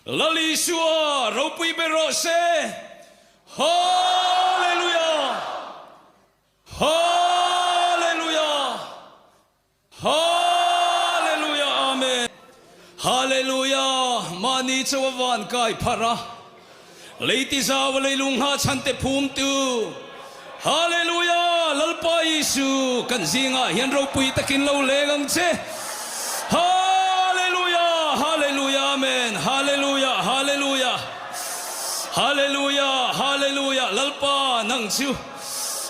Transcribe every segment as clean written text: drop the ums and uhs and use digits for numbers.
Lali shua ropi berose. Hallelujah. Hallelujah. Hallelujah. Amen. Hallelujah. Mani chawan kai para. Leiti zawalay lungha chante pumtu. Hallelujah. Lalpa Yesu kanzinga hian ropi takin lo legang che. Hallelujah. Hallelujah. Amen. Hallelujah. Hallelujah. Hallelujah. Hallelujah. Lalpa nang chu.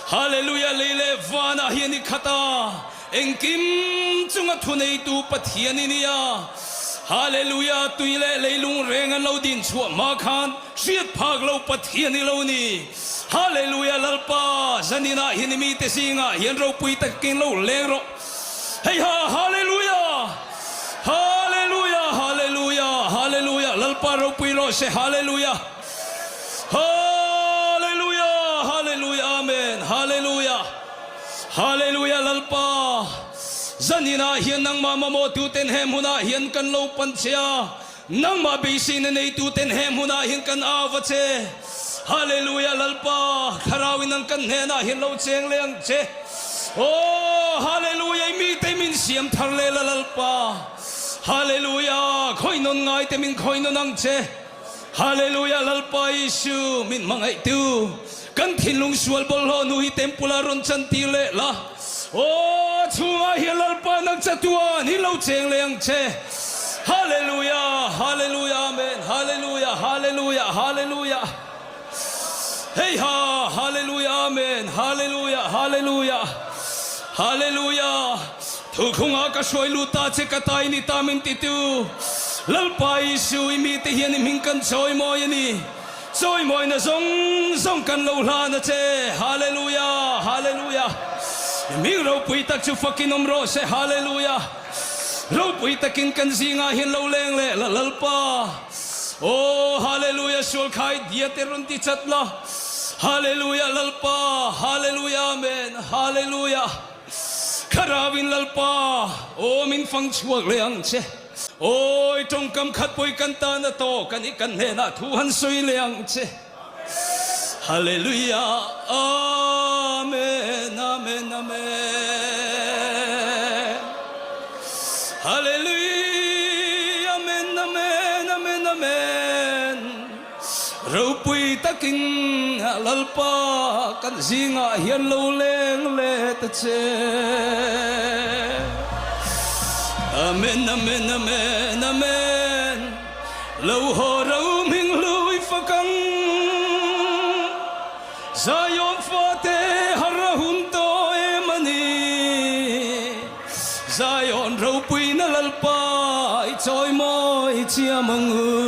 Hallelujah. Lele vana hian ikata. Engkim chunga thunei tu pathian niya. Hallelujah. Tuile leilung rengan lo din chua makhan. Siat phag lo pathian ni lo ni. Hallelujah. Lalpa zanina hinimi te singa hian ro pui takin lo lero. Hey ha. Hallelujah. Hallelujah. Hallelujah. Hallelujah. Lalpa ro pui lo se hallelujah. Hallelujah. Hallelujah. Amen. Hallelujah. Hallelujah. Lalpa zanina hian nang mama mo tu ten hem huna hian kan lo panchia nang mabisin nei tu ten hem huna hian kan avache. Hallelujah. Lalpa kharawin nang kan hena hian lo cheng leng che. Oh hallelujah. Mi te min siam thar le lalpa. Hallelujah. Khoi non ngai te min khoi non ang che. Hallelujah. Lalpa Yesu min mangai tu kan thinlung sual bol ho nu hi tempula ron chan ti le la. Oh chunga hi lalpa nang chatuan hi lo cheng leng che. Hallelujah. Hallelujah. Amen. Hallelujah. Hallelujah. Hallelujah. Hey ha. Hallelujah. Amen. Hallelujah. Hallelujah. Hallelujah. Thukhunga ka soi luta che katai ni tamin titu. Lalpa Yesu imi te hian im kan choi mo yani. Choi mo na zong zong kan lo hla na che. Hallelujah. Hallelujah. Mi ro pui tak chu fakin omro se hallelujah. Ro pui takin kan zinga hian lo leng le lalpa. Oh hallelujah. Sul khai dia terun ti chatla. Hallelujah. Lalpa. Hallelujah. Amen. Hallelujah. Karawin lalpa. Oh min fang chuak leang che. Ôi trong cầm khát bôi căn ta na to kan ikan he na thu han soi leang che. Hallelujah. Amen. Amen. Amen. Hallelujah. Amen. Amen. Amen. Amen. Rau pui taking lalpa kan zinga hian lo leng le ta che. Amen. Amen. Amen. Amen. Lâu hồ rau mình lui fakang Zion fate harahun to emani Zion rau pui na lalpa choi moi chia mangu.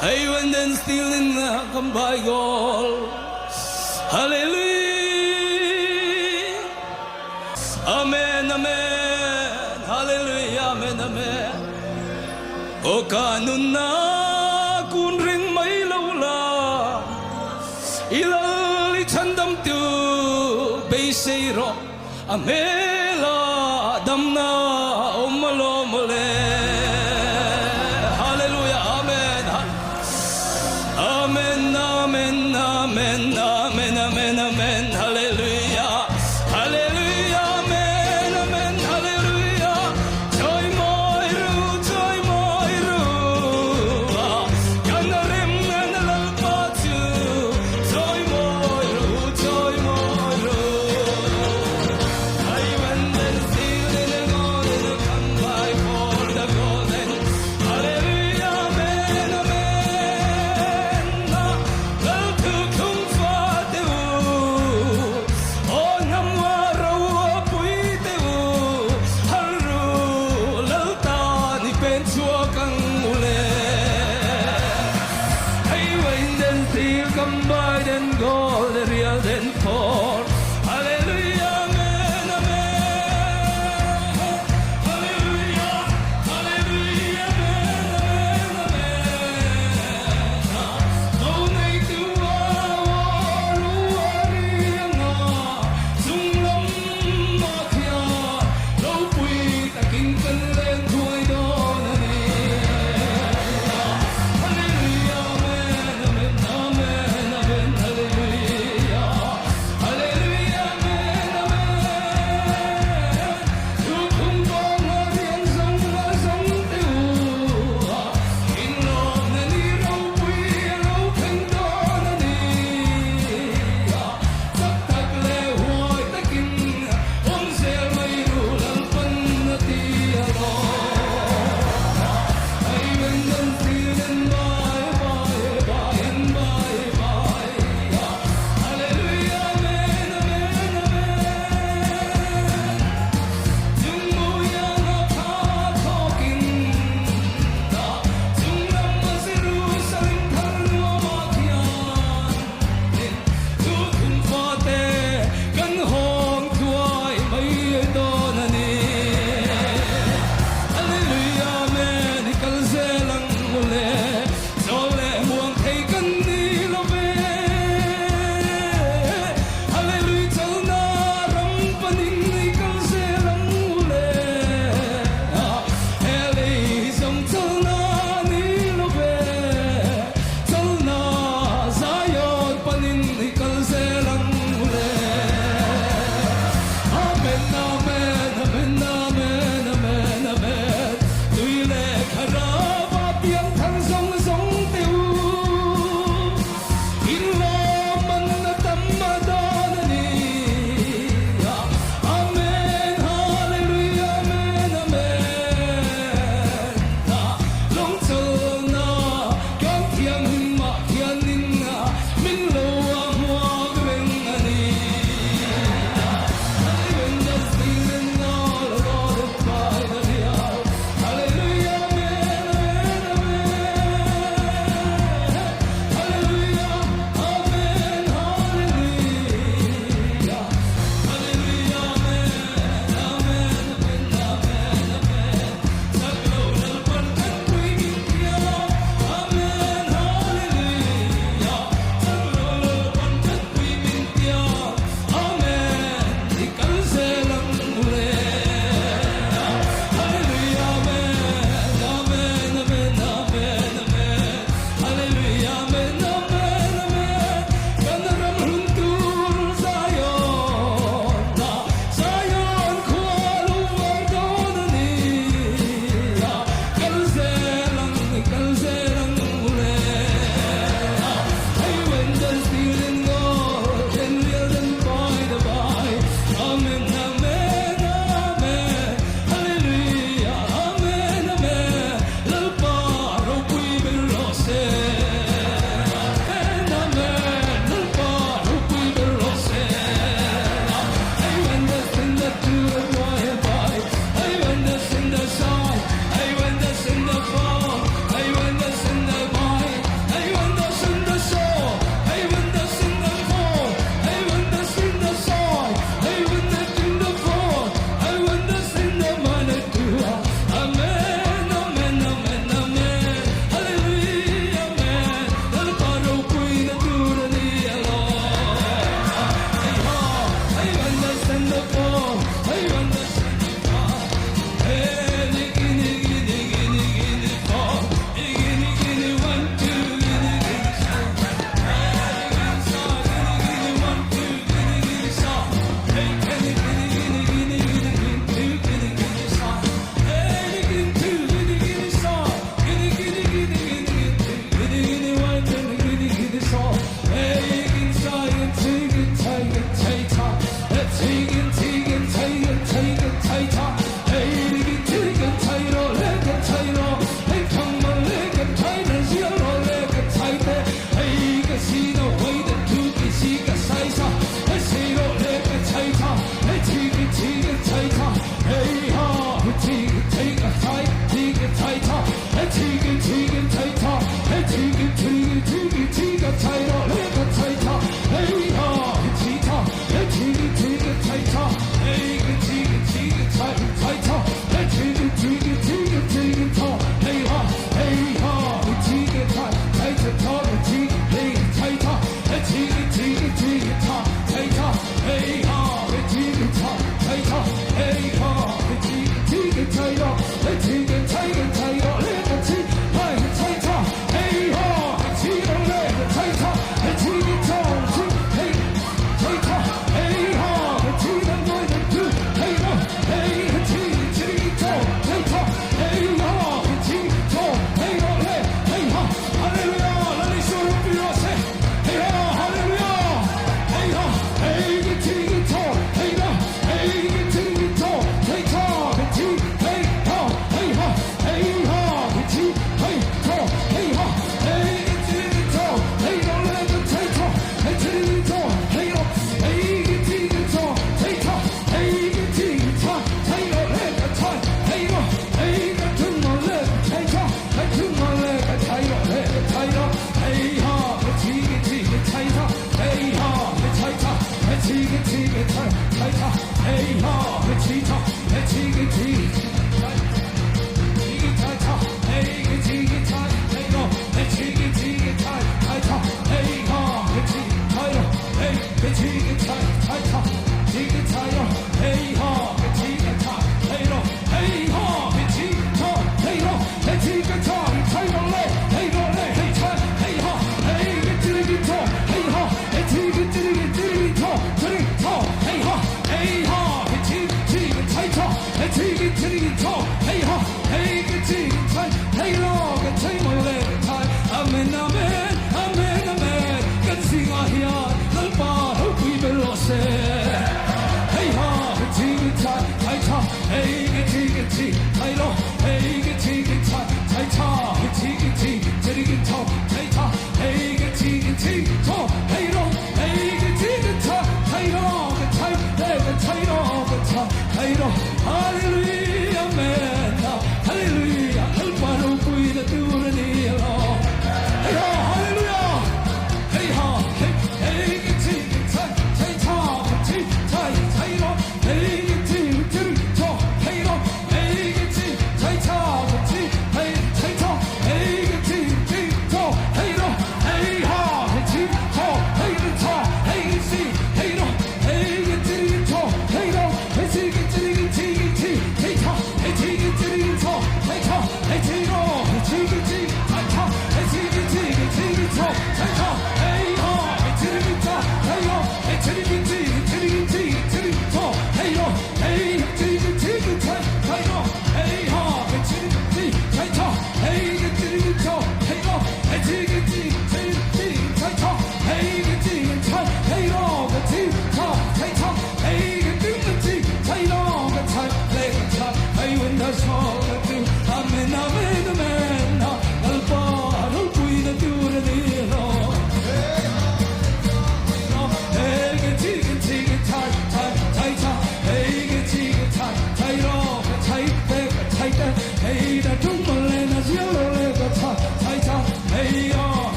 Hey when then still in the come by goal. Hallelujah. Amen. Amen. Hallelujah. Amen. Amen. O kanun na kun ring mai lo la ilal chandam tu beiseiro amela damna omalo mole. Hallelujah. Amen. Amen. Amen. Amen. Amen. Amen. Amen. Hallelujah. Hallelujah. Amen. Amen. Hallelujah. Joy moiru, joy moiru. Kanarem nalalpatu. Joy moiru, joy moiru. I went and stealing and on and come by for the golden. Hallelujah. Amen. Amen. Well to kung fa see the way that you can see the size of I see the leg and tight up I take it tight up hey ha take a tight up I take it tight up I take a tight up leg and tight up hey ha tight up I take it tight up hey take it tight up I take it up hey ha take it tight up I take it tight up I take it tight up hey ha take it tight up hey ha take it tight up I take it tight up let it tight up hey ha take it tight up I take it hey tight up hey ha take it hey ha hey take it tight up hey ha take it hey ha hallelujah let me show you for yourself hey ha hallelujah hey ha hey take it hey ha hey take it tight up hey ha hey ha hey ha take hey ha hey take it hey don't let it tight up hey take it hey ha hey take it tight up hey take it hey don't let it tight hey ha hey to my leg tight up hey to my leg tight up tight up hey ha take it tight up hey ha tight up take it tight up hey ha tight up take it tight up hey take it tight hey go take it tight up hey ha tight up hey take it tight up take it tight up hey ha take it tight hey go hey ha hey go take it tight up hey go hey tight hey ha hey take it hey ha take it hey ha hey ha take it tight up take it hey ha hey take it tight hey Lord take my leg tight amen amen amen amen can sing a hymn the bar hope we will lost hey ha take it tight up hey take it tight up hey take it tight up take it tight up hey take it